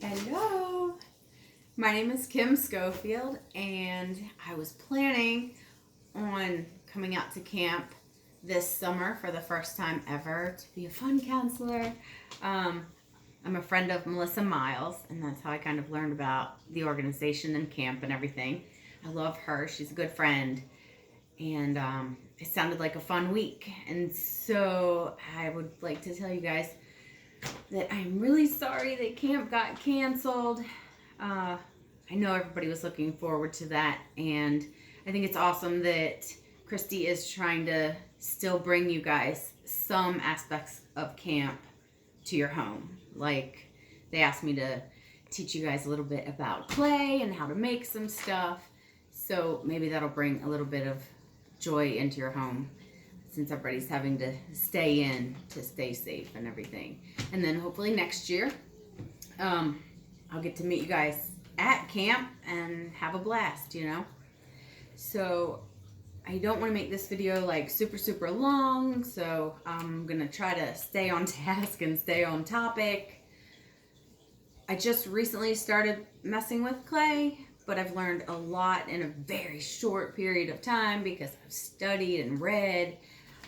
Hello, my name is Kim Schofield, and I was planning on coming out to camp this summer for the first time ever to be a fun counselor. I'm a friend of Melissa Miles, and that's how I kind of learned about the organization and camp and everything. I love her, she's a good friend, and it sounded like a fun week. And so I would like to tell you guys that I'm really sorry that camp got canceled. I know everybody was looking forward to that, and I think it's awesome that Christy is trying to still bring you guys some aspects of camp to your home. Like, they asked me to teach you guys a little bit about clay and how to make some stuff, so maybe that'll bring a little bit of joy into your home, since everybody's having to stay in to stay safe and everything. And then hopefully next year, I'll get to meet you guys at camp and have a blast, you know? So I don't want to make this video like super long, so I'm gonna try to stay on task and stay on topic. I just recently started messing with clay, but I've learned a lot in a very short period of time because I've studied and read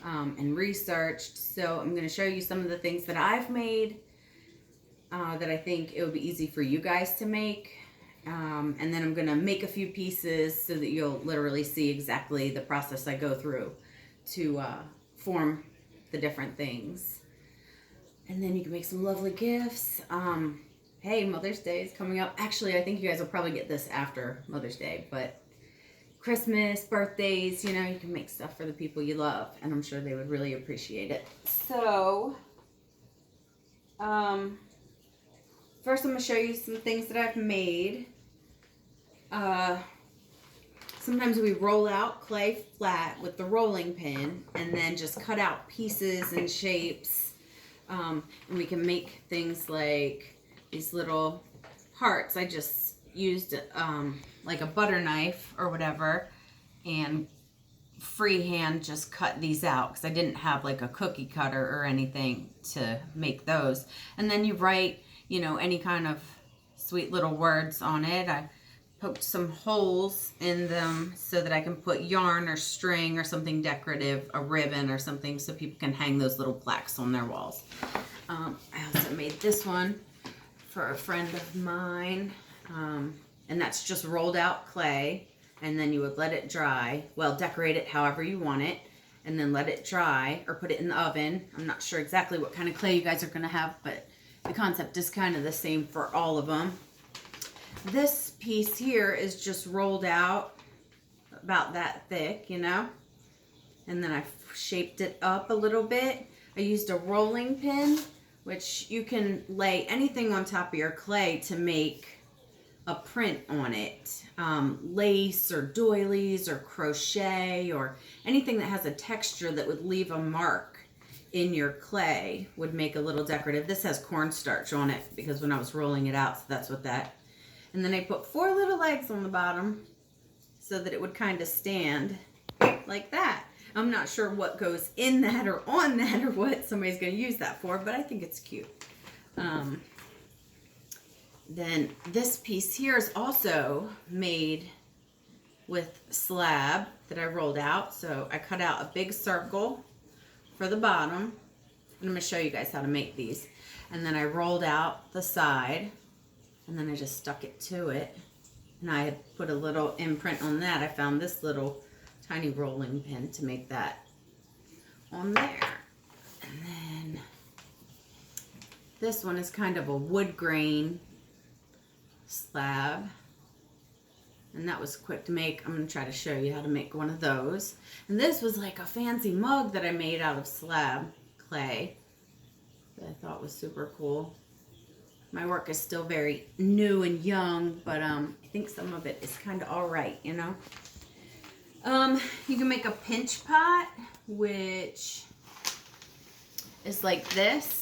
and researched. So I'm going to show you some of the things that I've made that I think it would be easy for you guys to make. And then I'm going to make a few pieces so that you'll literally see exactly the process I go through to form the different things. And then you can make some lovely gifts. Hey, Mother's Day is coming up. Actually, I think you guys will probably get this after Mother's Day, but Christmas, birthdays, you know, you can make stuff for the people you love, and I'm sure they would really appreciate it. So, first I'm going to show you some things that I've made. Sometimes we roll out clay flat with the rolling pin, and then just cut out pieces and shapes, and we can make things like these little hearts. I just used like a butter knife or whatever, and freehand just cut these out because I didn't have like a cookie cutter or anything to make those. And then you write, you know, any kind of sweet little words on it. I poked some holes in them so that I can put yarn or string or something decorative, a ribbon or something, so people can hang those little plaques on their walls. I also made this one for a friend of mine. And that's just rolled out clay, and then you would let it dry. Well, decorate it however you want it, and then let it dry or put it in the oven. I'm not sure exactly what kind of clay you guys are going to have, but the concept is kind of the same for all of them. This piece here is just rolled out about that thick, you know, and then I shaped it up a little bit. I used a rolling pin, which you can lay anything on top of your clay to make a print on it. Lace or doilies or crochet or anything that has a texture that would leave a mark in your clay would make a little decorative. This has cornstarch on it because when I was rolling it out, so that's what that. And then I put 4 little legs on the bottom so that it would kind of stand like that. I'm not sure what goes in that or on that or what somebody's going to use that for, but I think it's cute. Then this piece here is also made with slab that I rolled out. So I cut out a big circle for the bottom. And I'm going to show you guys how to make these. And then I rolled out the side, and then I just stuck it to it. And I had put a little imprint on that. I found this little tiny rolling pin to make that on there. And then this one is kind of a wood grain slab, and that was quick to make. I'm going to try to show you how to make one of those. And this was like a fancy mug that I made out of slab clay that I thought was super cool. My work is still very new and young, but I think some of it is kind of all right, you know. You can make a pinch pot, which is like this,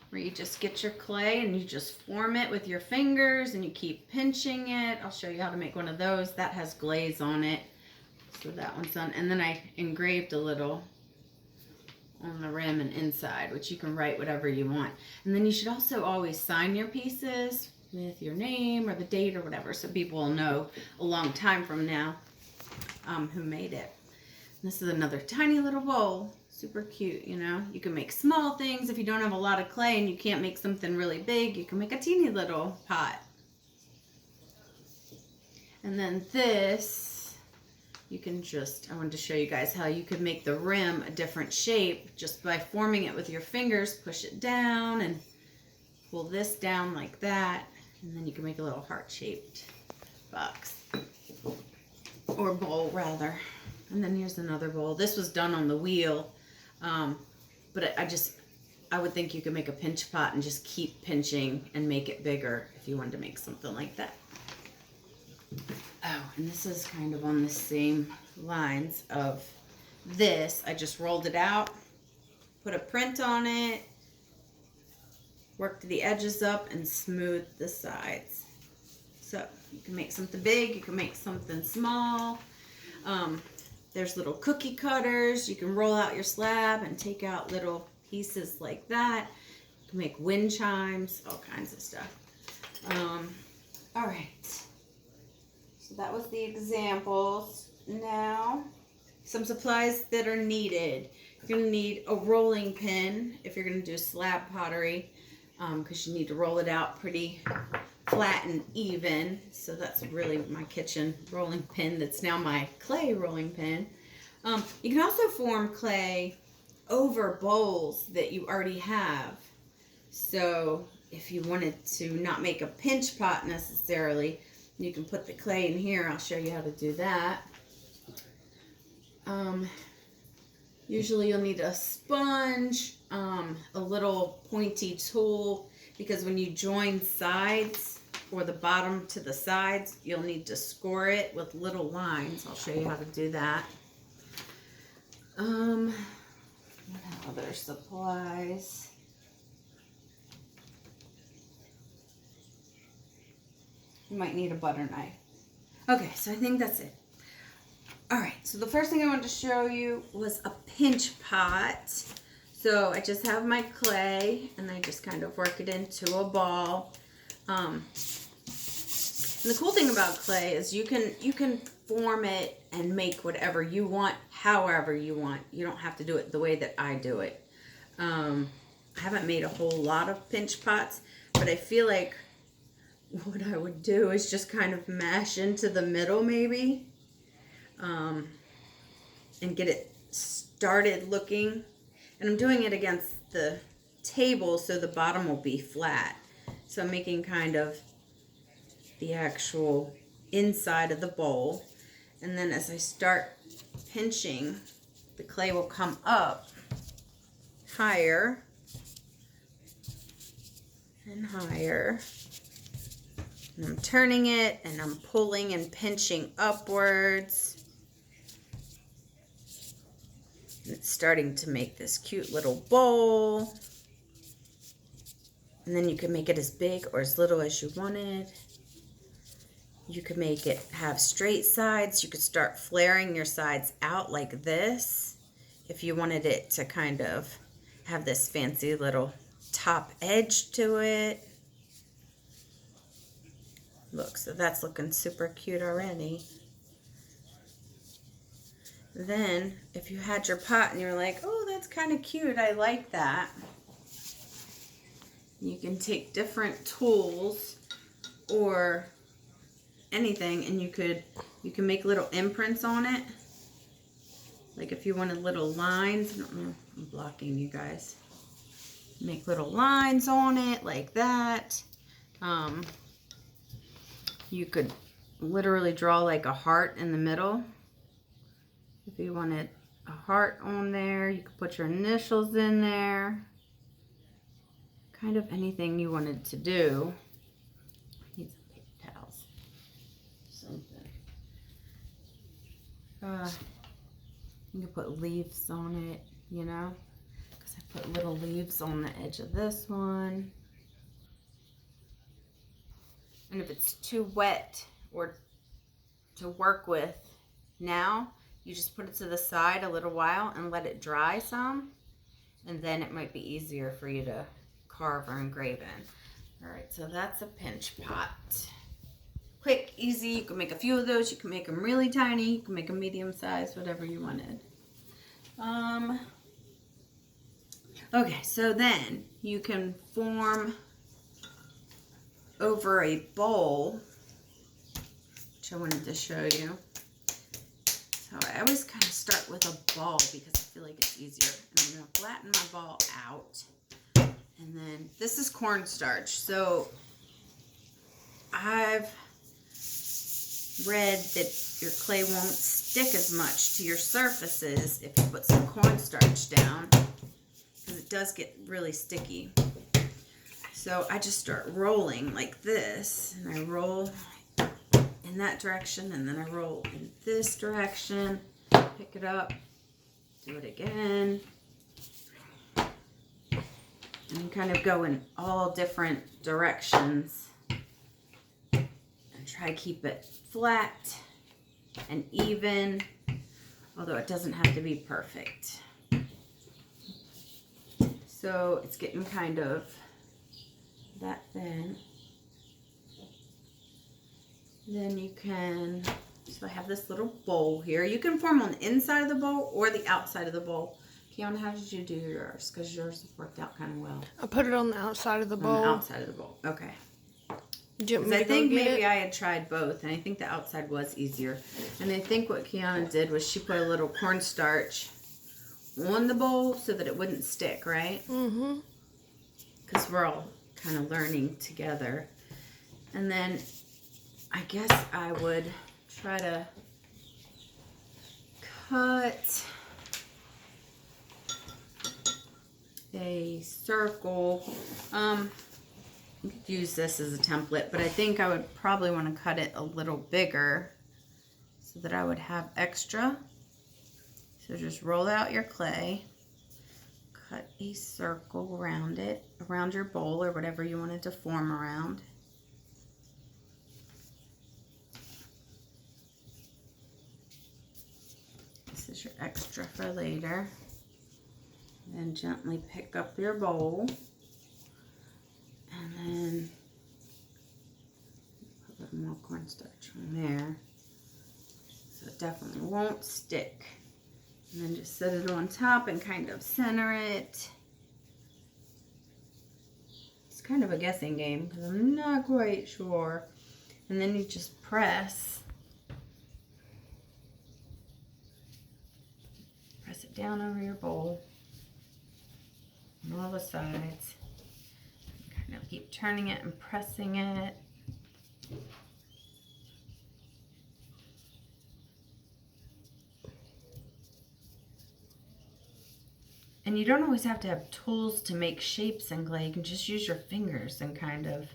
where you just get your clay and you just form it with your fingers and you keep pinching it. I'll show you how to make one of those. That has glaze on it, so that one's done. And then I engraved a little on the rim and inside, which you can write whatever you want. And then you should also always sign your pieces with your name or the date or whatever, so people will know a long time from now who made it. And this is another tiny little bowl. Super cute, you know. You can make small things. If you don't have a lot of clay and you can't make something really big, you can make a teeny little pot. And then this, you can just, I wanted to show you guys how you could make the rim a different shape just by forming it with your fingers. Push it down and pull this down like that. And then you can make a little heart-shaped box. Or bowl, rather. And then here's another bowl. This was done on the wheel. But I would think you could make a pinch pot and just keep pinching and make it bigger if you wanted to make something like that. Oh, and this is kind of on the same lines of this. I just rolled it out, put a print on it, worked the edges up, and smoothed the sides. So you can make something big, you can make something small. There's little cookie cutters. You can roll out your slab and take out little pieces like that. You can make wind chimes, all kinds of stuff. All right. So that was the examples. Now, some supplies that are needed. You're going to need a rolling pin if you're going to do slab pottery, because you need to roll it out pretty flat and even. So that's really my kitchen rolling pin that's now my clay rolling pin. You can also form clay over bowls that you already have. So if you wanted to not make a pinch pot necessarily, you can put the clay in here. I'll show you how to do that. Usually you'll need a sponge, a little pointy tool, because when you join sides, or the bottom to the sides, you'll need to score it with little lines. I'll show you how to do that. What other supplies? You might need a butter knife. Okay, so I think that's it. All right, so the first thing I wanted to show you was a pinch pot. So I just have my clay, and I just kind of work it into a ball. And the cool thing about clay is you can form it and make whatever you want, however you want. You don't have to do it the way that I do it. I haven't made a whole lot of pinch pots, but I feel like what I would do is just kind of mash into the middle maybe, and get it started looking. And I'm doing it against the table so the bottom will be flat. So I'm making kind of the actual inside of the bowl, and then as I start pinching, the clay will come up higher and higher, and I'm turning it and I'm pulling and pinching upwards, and it's starting to make this cute little bowl. And then you can make it as big or as little as you wanted. You could make it have straight sides. You could start flaring your sides out like this if you wanted it to kind of have this fancy little top edge to it. Look, so that's looking super cute already. Then, if you had your pot and you're like, oh, that's kind of cute, I like that, you can take different tools or anything, and you can make little imprints on it. Like if you wanted little lines, I don't know, I'm blocking you guys. Make little lines on it like that. You could literally draw like a heart in the middle. If you wanted a heart on there, you could put your initials in there. Kind of anything you wanted to do. I need some paper towels. Something. You can put leaves on it, you know, because I put little leaves on the edge of this one. And if it's too wet or to work with now, you just put it to the side a little while and let it dry some, and then it might be easier for you to carve or engrave in. All right, so that's a pinch pot. Quick, easy. You can make a few of those. You can make them really tiny. You can make them medium size, whatever you wanted. Okay, so then you can form over a bowl, which I wanted to show you. So I always kind of start with a ball because I feel like it's easier. And I'm going to flatten my ball out. And then this is cornstarch. So I've read that your clay won't stick as much to your surfaces if you put some cornstarch down, because it does get really sticky. So I just start rolling like this, and I roll in that direction, and then I roll in this direction, pick it up, do it again, and kind of go in all different directions. Try to keep it flat and even, although it doesn't have to be perfect. So it's getting kind of that thin. Then you can, so I have this little bowl here. You can form on the inside of the bowl or the outside of the bowl. Kiana, how did you do yours? Because yours worked out kind of well. I put it on the outside of the bowl. On the outside of the bowl, okay. Because I think maybe I had tried both, and I think the outside was easier. And I think what Kiana did was she put a little cornstarch on the bowl so that it wouldn't stick, right? Mm-hmm. Because we're all kind of learning together. And then I guess I would try to cut a circle. You could use this as a template, but I think I would probably want to cut it a little bigger so that I would have extra. So just roll out your clay, cut a circle around it, around your bowl or whatever you wanted to form around. This is your extra for later. Then gently pick up your bowl. And then put a little more cornstarch on there, so it definitely won't stick. And then just set it on top and kind of center it. It's kind of a guessing game because I'm not quite sure. And then you just press it down over your bowl on all the sides. Now keep turning it and pressing it. And you don't always have to have tools to make shapes in clay. You can just use your fingers and kind of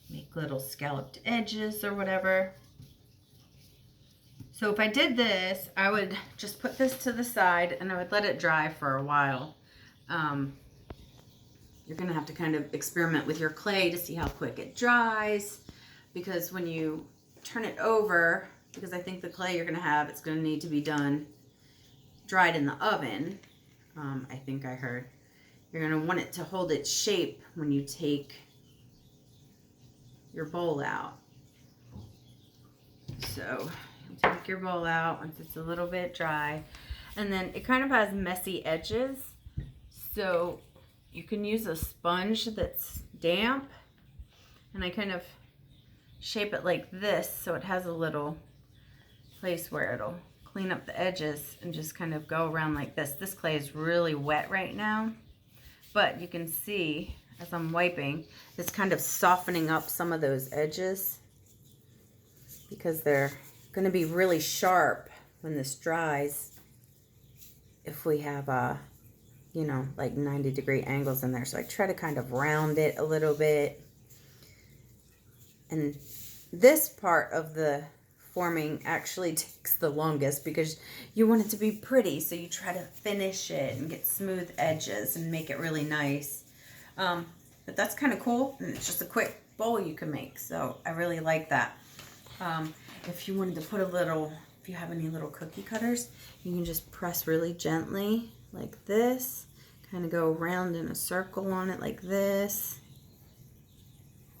make little scalloped edges or whatever. So if I did this, I would just put this to the side and I would let it dry for a while. You're going to have to kind of experiment with your clay to see how quick it dries, because when you turn it over, because I think the clay you're going to have, it's going to need to be dried in the oven. I think I heard. You're going to want it to hold its shape when you take your bowl out. So you take your bowl out once it's a little bit dry, and then it kind of has messy edges. So you can use a sponge that's damp, and I kind of shape it like this so it has a little place where it'll clean up the edges and just kind of go around like this. This clay is really wet right now, but you can see as I'm wiping, it's kind of softening up some of those edges because they're going to be really sharp when this dries if we have you know, like 90-degree angles in there. So I try to kind of round it a little bit. And this part of the forming actually takes the longest because you want it to be pretty. So you try to finish it and get smooth edges and make it really nice. But that's kind of cool. And it's just a quick bowl you can make. So I really like that. If you wanted to put a little, if you have any little cookie cutters, you can just press really gently like this, kind of go around in a circle on it like this,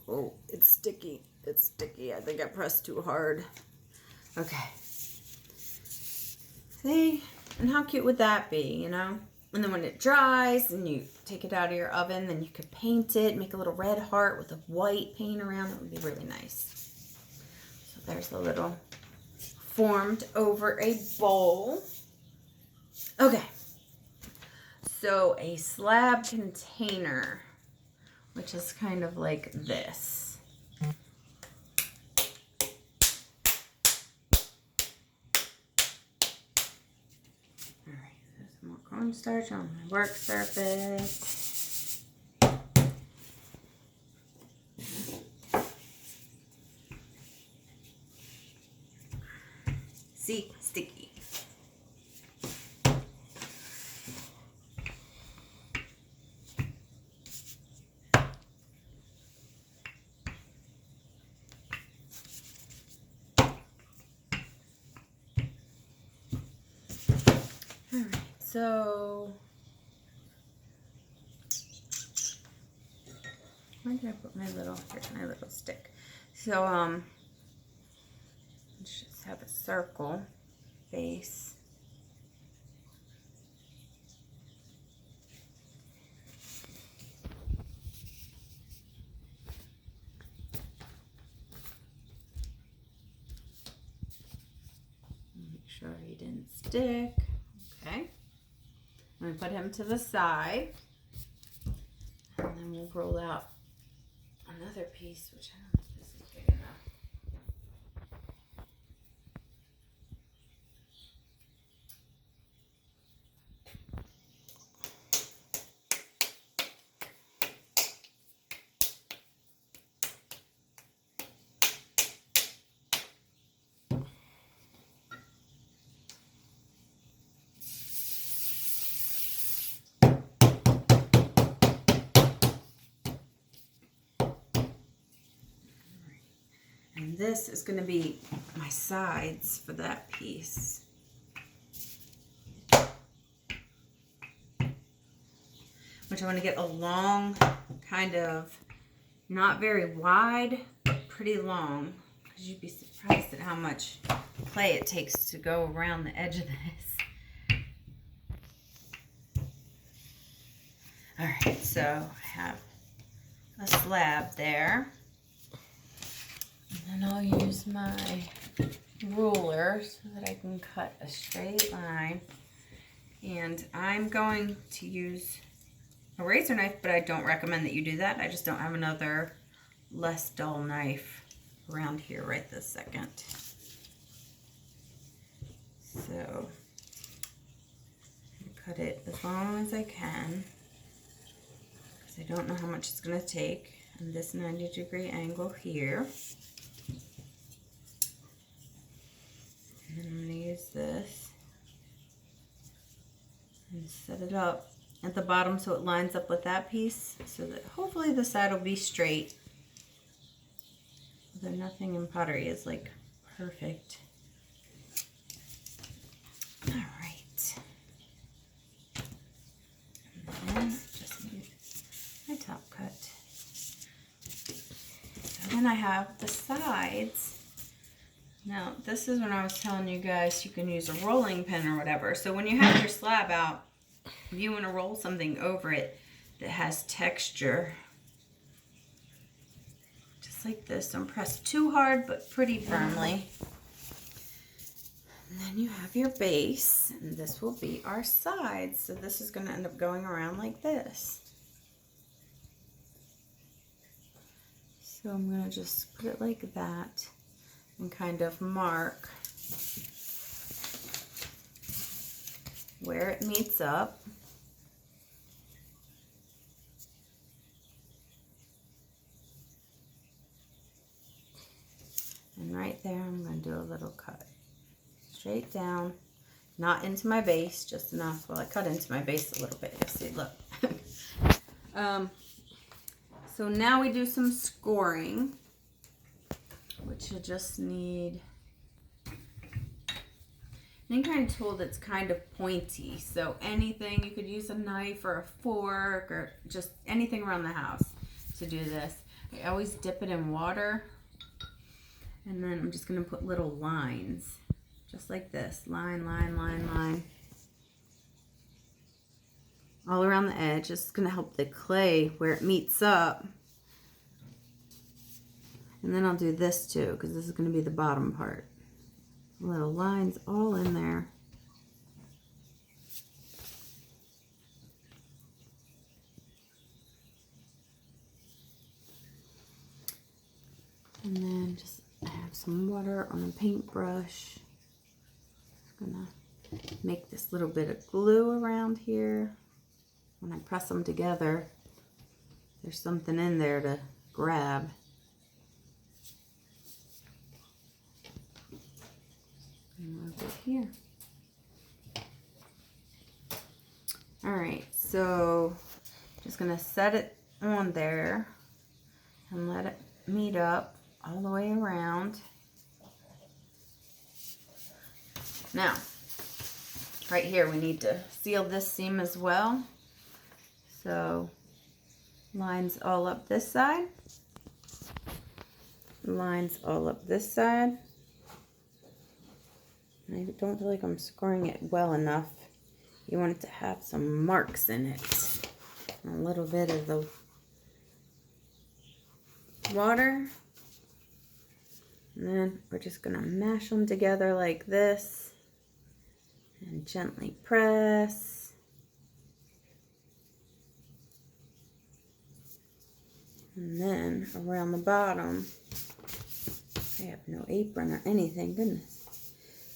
Oh, it's sticky. It's sticky. I think I pressed too hard. Okay. See? And how cute would that be, you know? And then when it dries and you take it out of your oven, then you could paint it, make a little red heart with a white paint around. It would be really nice. So there's a little formed over a bowl. Okay. So a slab container, which is kind of like this. Alright, there's some more cornstarch on my work surface. See, sticky. Alright, so where did I put my little, here's my little stick. So, let's just have a circle face. Make sure he didn't stick. Okay. I'm going to put him to the side. And then we'll roll out another piece, which I don't know if this is big enough. And this is going to be my sides for that piece. Which I want to get a long, kind of, not very wide, but pretty long. Because you'd be surprised at how much clay it takes to go around the edge of this. Alright, so I have a slab there. And then I'll use my ruler so that I can cut a straight line. And I'm going to use a razor knife, but I don't recommend that you do that. I just don't have another less dull knife around here right this second. So, cut it as long as I can, because I don't know how much it's going to take. And this 90-degree angle here. And then I'm going to use this and set it up at the bottom so it lines up with that piece, so that hopefully the side will be straight. Although nothing in pottery is like perfect. Alright. And then just need my top cut. So then I have the sides. Now, this is when I was telling you guys you can use a rolling pin or whatever. So when you have your slab out, if you want to roll something over it that has texture, just like this, don't press too hard, but pretty firmly. And then you have your base, and this will be our sides. So this is going to end up going around like this. So I'm going to just put it like that and kind of mark where it meets up. And right there, I'm going to do a little cut. Straight down, not into my base, just enough. Well, I cut into my base a little bit. You'll see, look. So now we do some scoring, which you just need any kind of tool that's kind of pointy. So anything, you could use a knife or a fork or just anything around the house to do this. I always dip it in water. And then I'm just going to put little lines. Just like this. Line, line, line, line. All around the edge. This is going to help the clay where it meets up. And then I'll do this too, because this is going to be the bottom part. Little lines all in there. And then just have some water on a paintbrush. I'm gonna make this little bit of glue around here. When I press them together, there's something in there to grab. And over here. Alright, so just gonna set it on there and let it meet up all the way around. Now, right here we need to seal this seam as well. So, lines all up this side. Lines all up this side. I don't feel like I'm scoring it well enough. You want it to have some marks in it. And a little bit of the water. And then we're just going to mash them together like this. And gently press. And then around the bottom, I have no apron or anything, goodness.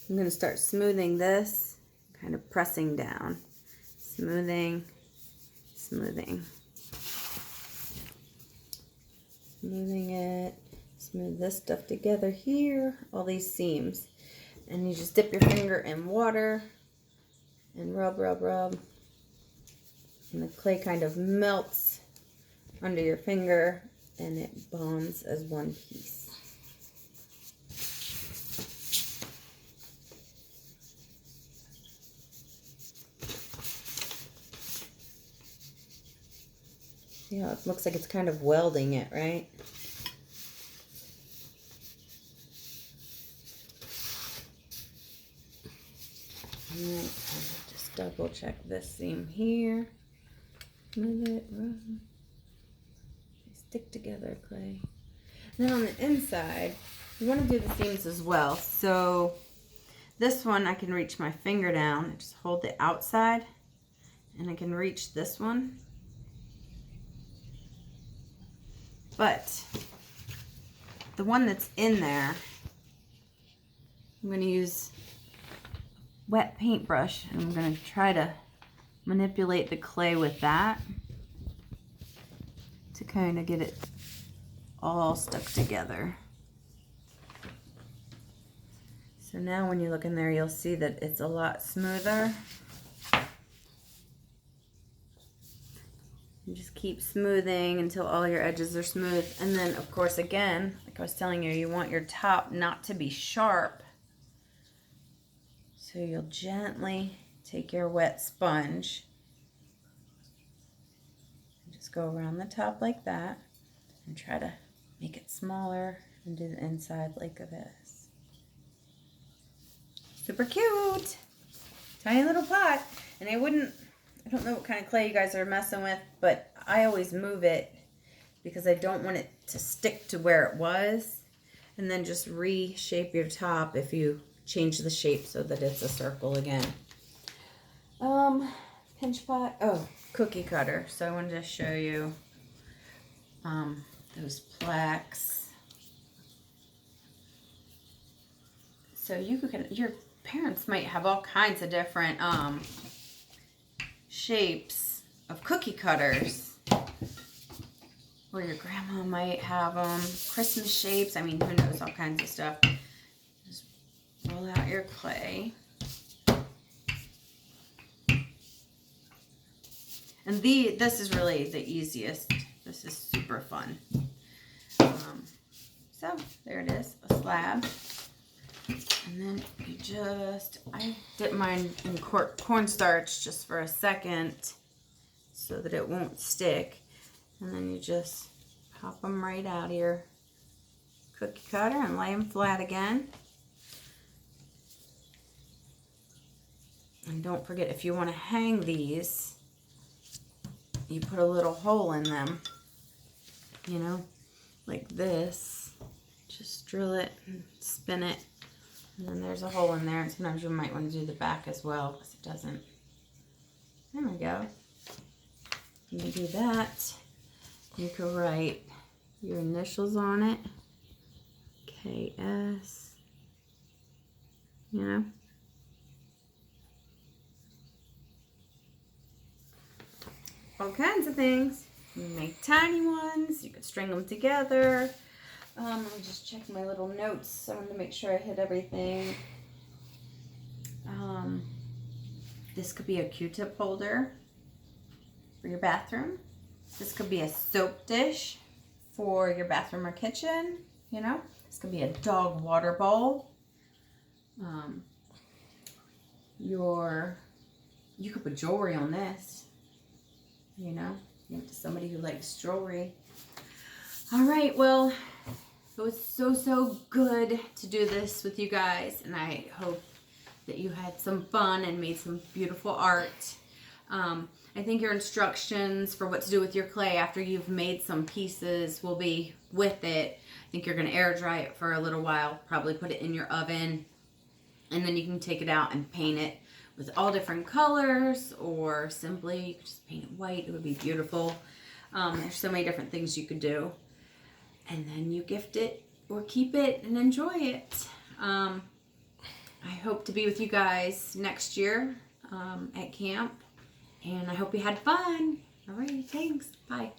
I'm going to start smoothing this, kind of pressing down. Smoothing, smoothing. Smoothing it. Smooth this stuff together here, all these seams. And you just dip your finger in water and rub, rub, rub. And the clay kind of melts under your finger and it bonds as one piece. See how it looks like it's kind of welding it, right? Alright, just double check this seam here. Smooth it, rub. Stick together, clay. And then on the inside, you want to do the seams as well. So this one I can reach my finger down and just hold the outside, and I can reach this one. But the one that's in there, I'm going to use wet paintbrush, and I'm going to try to manipulate the clay with that to kind of get it all stuck together. So now when you look in there, you'll see that it's a lot smoother. And just keep smoothing until all your edges are smooth. And then, of course, again, like I was telling you, you want your top not to be sharp. So you'll gently take your wet sponge and just go around the top like that and try to make it smaller and do the inside like this. Super cute! Tiny little pot. And I don't know what kind of clay you guys are messing with, but I always move it because I don't want it to stick to where it was. And then just reshape your top if you change the shape so that it's a circle again. Pinch pot. Oh, cookie cutter. So I wanted to show you those plaques. So your parents might have all kinds of different shapes of cookie cutters. Or your grandma might have them. Christmas shapes. I mean, who knows, all kinds of stuff. Just roll out your clay. And this is really the easiest. This is super fun. So there it is, a slab. And then I dip mine in cornstarch just for a second so that it won't stick. And then you just pop them right out of your cookie cutter and lay them flat again. And don't forget, if you want to hang these, you put a little hole in them, you know, like this. Just drill it and spin it. And then there's a hole in there. And sometimes you might want to do the back as well because it doesn't. There we go. You do that. You can write your initials on it. KS. You know. All kinds of things. You can make tiny ones. You could string them together. Let me just check my little notes. I wanted to make sure I hit everything. This could be a Q-tip holder for your bathroom. This could be a soap dish for your bathroom or kitchen. You know, this could be a dog water bowl. You could put jewelry on this. You know, give it to somebody who likes jewelry. All right, well, it was so good to do this with you guys, and I hope that you had some fun and made some beautiful art. I think your instructions for what to do with your clay after you've made some pieces will be with it. I think you're going to air dry it for a little while, probably put it in your oven, and then you can take it out and paint it with all different colors, or simply you could just paint it white. It would be beautiful. There's so many different things you could do. And then you gift it or keep it and enjoy it. I hope to be with you guys next year at camp. And I hope you had fun. All right, thanks. Bye.